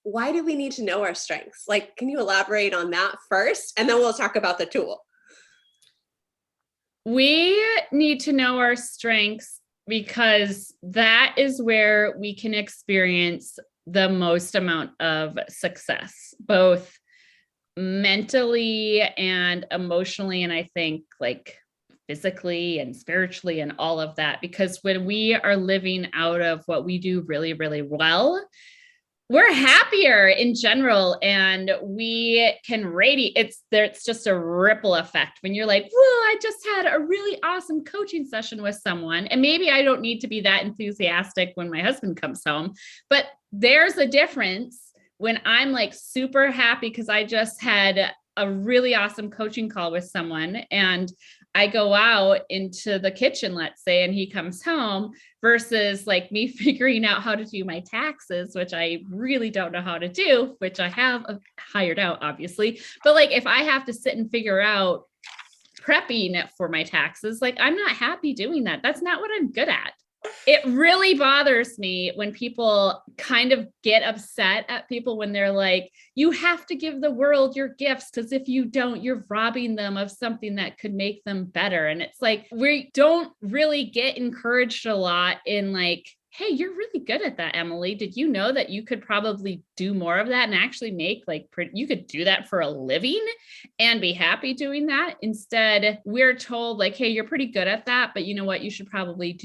why do we need to know our strengths? Like, can you elaborate on that first? And then we'll talk about the tool. We need to know our strengths because that is where we can experience the most amount of success, both mentally and emotionally. And I think like physically and spiritually and all of that, because when we are living out of what we do really, really well, we're happier in general and we can radiate. It's just a ripple effect when you're like, well, I just had a really awesome coaching session with someone. And maybe I don't need to be that enthusiastic when my husband comes home, but there's a difference when I'm like super happy because I just had a really awesome coaching call with someone and I go out into the kitchen, let's say, and he comes home versus like me figuring out how to do my taxes, which I really don't know how to do, which I have hired out, obviously. But like, if I have to sit and figure out prepping for my taxes, like I'm not happy doing that. That's not what I'm good at. It really bothers me when people kind of get upset at people when they're like, you have to give the world your gifts because if you don't, you're robbing them of something that could make them better. And it's like, we don't really get encouraged a lot in like, hey, you're really good at that, Emily. Did you know that you could probably do more of that and actually make like, you could do that for a living and be happy doing that? Instead, we're told like, hey, you're pretty good at that, but you know what? You should probably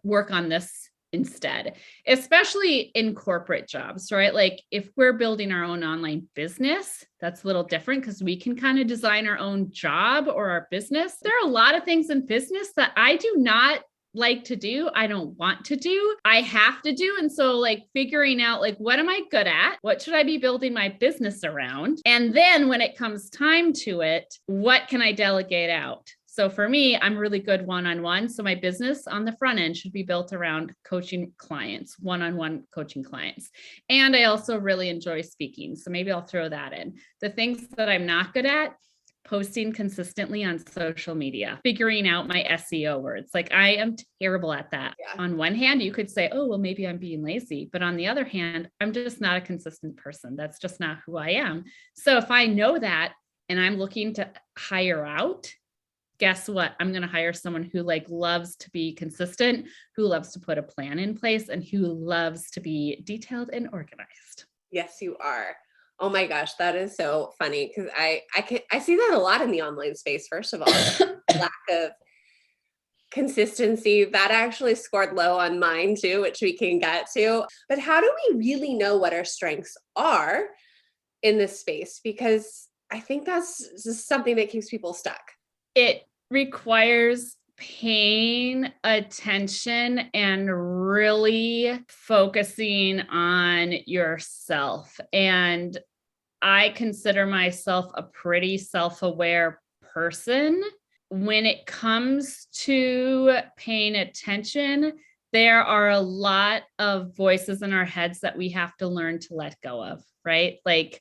work on this instead, especially in corporate jobs, right? Like if we're building our own online business, that's a little different because we can kind of design our own job or our business. There are a lot of things in business that I do not like to do. I don't want to do. I have to do. And so like figuring out like, what am I good at? What should I be building my business around? And then when it comes time to it, what can I delegate out? So for me, I'm really good one-on-one. So my business on the front end should be built around coaching clients, one-on-one coaching clients. And I also really enjoy speaking. So maybe I'll throw that in. The things that I'm not good at, posting consistently on social media, figuring out my SEO words. Like I am terrible at that. Yeah. On one hand, you could say, oh, well, maybe I'm being lazy. But on the other hand, I'm just not a consistent person. That's just not who I am. So if I know that and I'm looking to hire out, guess what? I'm going to hire someone who like loves to be consistent, who loves to put a plan in place, and who loves to be detailed and organized. Yes, you are. Oh my gosh, that is so funny because I see that a lot in the online space. First of all, lack of consistency that actually scored low on mine too, which we can get to. But how do we really know what our strengths are in this space? Because I think that's just something that keeps people stuck. It requires paying attention and really focusing on yourself. And I consider myself a pretty self-aware person. When it comes to paying attention, there are a lot of voices in our heads that we have to learn to let go of, right? Like,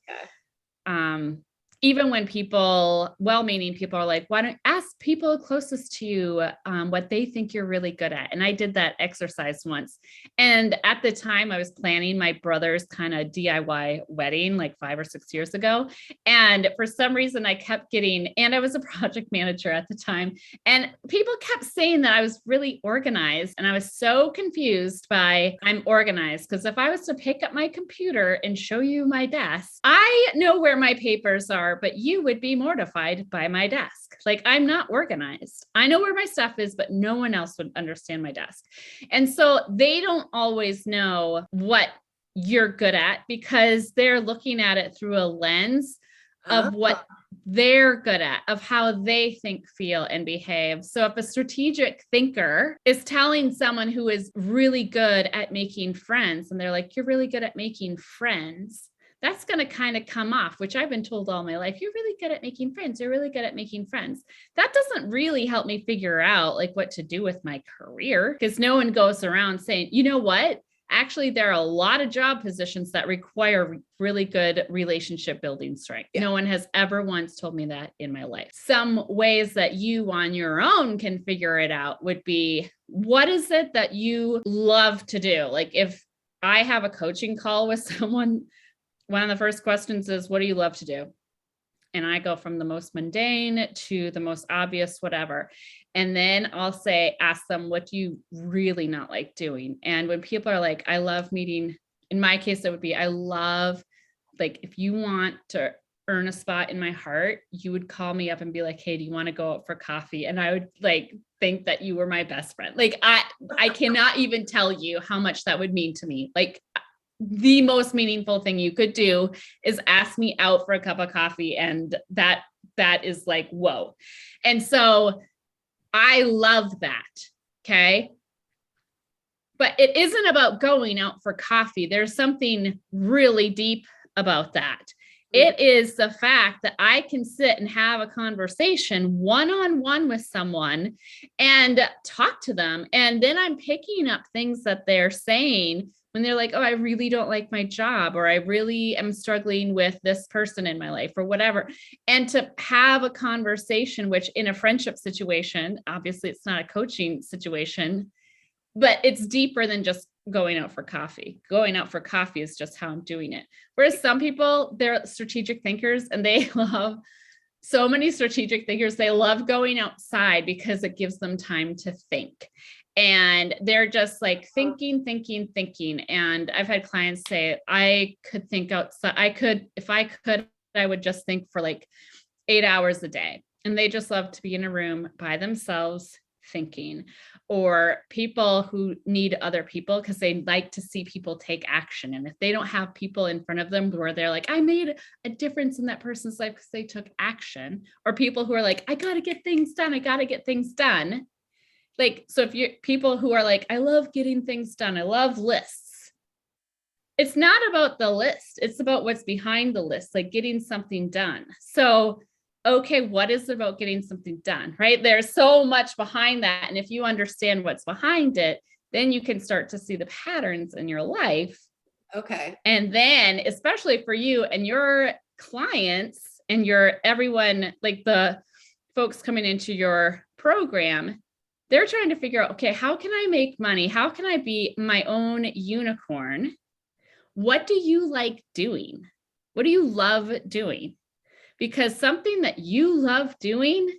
even when people, well-meaning people are like, why don't ask people closest to you what they think you're really good at? And I did that exercise once. And at the time I was planning my brother's kind of DIY wedding like 5 or 6 years ago. And for some reason I kept getting, and I was a project manager at the time, and people kept saying that I was really organized. And I was so confused by I'm organized. Because if I was to pick up my computer and show you my desk, I know where my papers are, but you would be mortified by my desk. Like I'm not organized. I know where my stuff is, but no one else would understand my desk. And so they don't always know what you're good at because they're looking at it through a lens of what they're good at, of how they think, feel, and behave. So if a strategic thinker is telling someone who is really good at making friends, and they're like, you're really good at making friends, that's going to kind of come off, which I've been told all my life. You're really good at making friends. You're really good at making friends. That doesn't really help me figure out like what to do with my career because no one goes around saying, you know what? Actually, there are a lot of job positions that require really good relationship building strength. Yeah. No one has ever once told me that in my life. Some ways that you on your own can figure it out would be, what is it that you love to do? Like if I have a coaching call with someone, one of the first questions is, what do you love to do? And I go from the most mundane to the most obvious, whatever. And then I'll say, ask them, what do you really not like doing? And when people are like, I love meeting, in my case, it would be, I love, like, if you want to earn a spot in my heart, you would call me up and be like, hey, do you want to go out for coffee? And I would like think that you were my best friend. Like, I cannot even tell you how much that would mean to me. Like, the most meaningful thing you could do is ask me out for a cup of coffee. And that is like, whoa. And so I love that. Okay. But it isn't about going out for coffee. There's something really deep about that. It is the fact that I can sit and have a conversation one-on-one with someone and talk to them. And then I'm picking up things that they're saying when they're like, oh, I really don't like my job, or I really am struggling with this person in my life, or whatever. And to have a conversation, which in a friendship situation, obviously it's not a coaching situation, but it's deeper than just going out for coffee. Going out for coffee is just how I'm doing it. Whereas some people, they're strategic thinkers, and they love, so many strategic thinkers, they love going outside because it gives them time to think. And they're just like thinking. And I've had clients say, I could think outside. If I could, I would just think for like 8 hours a day. And they just love to be in a room by themselves thinking. Or people who need other people because they like to see people take action. And if they don't have people in front of them where they're like, I made a difference in that person's life because they took action, or people who are like, I got to get things done. Like, so if you're people who are like, I love getting things done, I love lists. It's not about the list. It's about what's behind the list, like getting something done. So, okay, what is it about getting something done, right? There's so much behind that. And if you understand what's behind it, then you can start to see the patterns in your life. Okay. And then, especially for you and your clients and everyone, like the folks coming into your program, they're trying to figure out, okay, how can I make money? How can I be my own unicorn? What do you like doing? What do you love doing? Because something that you love doing,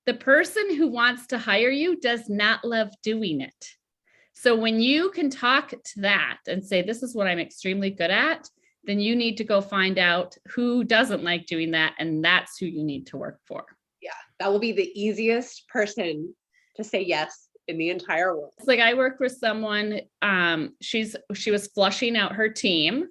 the person who wants to hire you does not love doing it. So when you can talk to that and say, this is what I'm extremely good at, then you need to go find out who doesn't like doing that. And that's who you need to work for. Yeah, that will be the easiest person to say yes in the entire world. It's like I worked with someone, she was flushing out her team,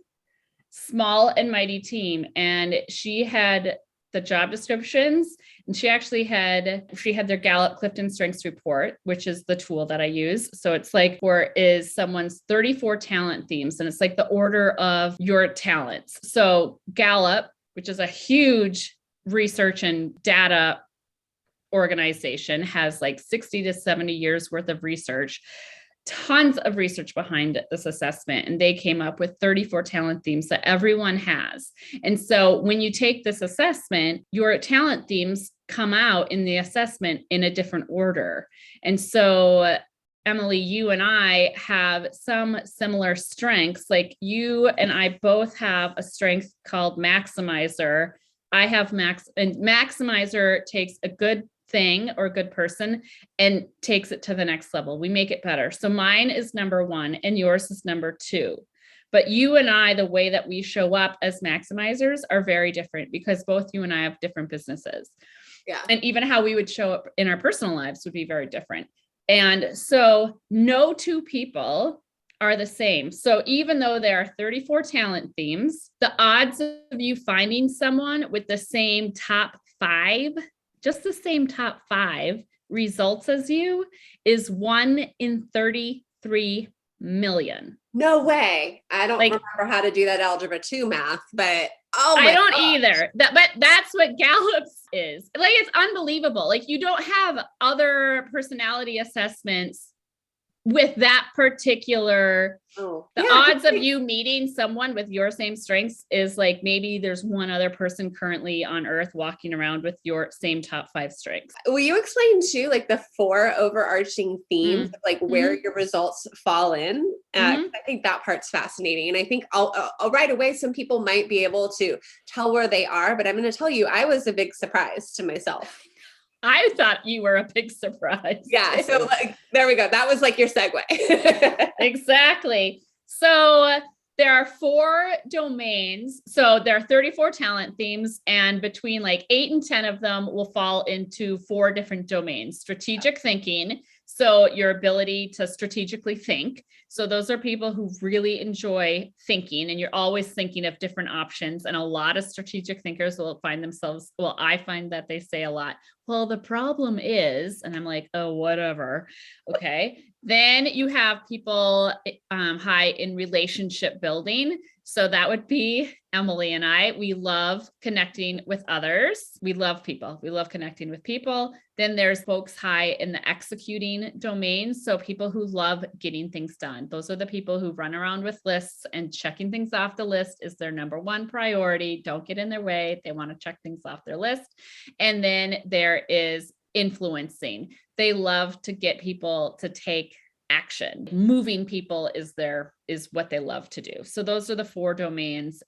small and mighty team. And she had the job descriptions, and she had their Gallup Clifton Strengths Report, which is the tool that I use. So it's like, is someone's 34 talent themes, and it's like the order of your talents. So Gallup, which is a huge research and data organization, has like 60 to 70 years worth of research, tons of research behind this assessment. And they came up with 34 talent themes that everyone has. And so when you take this assessment, your talent themes come out in the assessment in a different order. And so Emily, you and I have some similar strengths. Like you and I both have a strength called maximizer. I have and maximizer takes a good thing or a good person and takes it to the next level. We make it better. So mine is number 1 and yours is number 2. But you and I, the way that we show up as maximizers are very different because both you and I have different businesses. Yeah. And even how we would show up in our personal lives would be very different. And so no two people are the same. So even though there are 34 talent themes, the odds of you finding someone with the same top 5, just the same top 5 results as you is 1 in 33 million. No way. I don't remember how to do that algebra 2 math, but I don't either. But that's what Gallup's is. Like, it's unbelievable. Like, you don't have other personality assessments with that particular, Oh, the yeah. odds of you meeting someone with your same strengths is like maybe there's one other person currently on earth walking around with your same top 5 strengths. Will you explain too, like the 4 overarching themes of like where Mm-hmm. your results fall in? Mm-hmm. I think that part's fascinating. And I think I'll right away, some people might be able to tell where they are, but I'm going to tell you, I was a big surprise to myself. I thought you were a big surprise. Yeah. So Too. like, there we go. That was like your segue. Exactly. So there are 4 domains. So there are 34 talent themes, and between like 8 and 10 of them will fall into 4 different domains. Strategic thinking. So your ability to strategically think. So those are people who really enjoy thinking, and you're always thinking of different options. And a lot of strategic thinkers will find themselves, well, I find that they say a lot, well, the problem is, and I'm like, oh, whatever. Okay. Then you have people high in relationship building. So that would be Emily and I. We love connecting with others. We love people. We love connecting with people. Then there's folks high in the executing domain. So people who love getting things done. Those are the people who run around with lists, and checking things off the list is their number one priority. Don't get in their way. They want to check things off their list. And then there is influencing. They love to get people to take action. Moving people is what they love to do. So those are the 4 domains.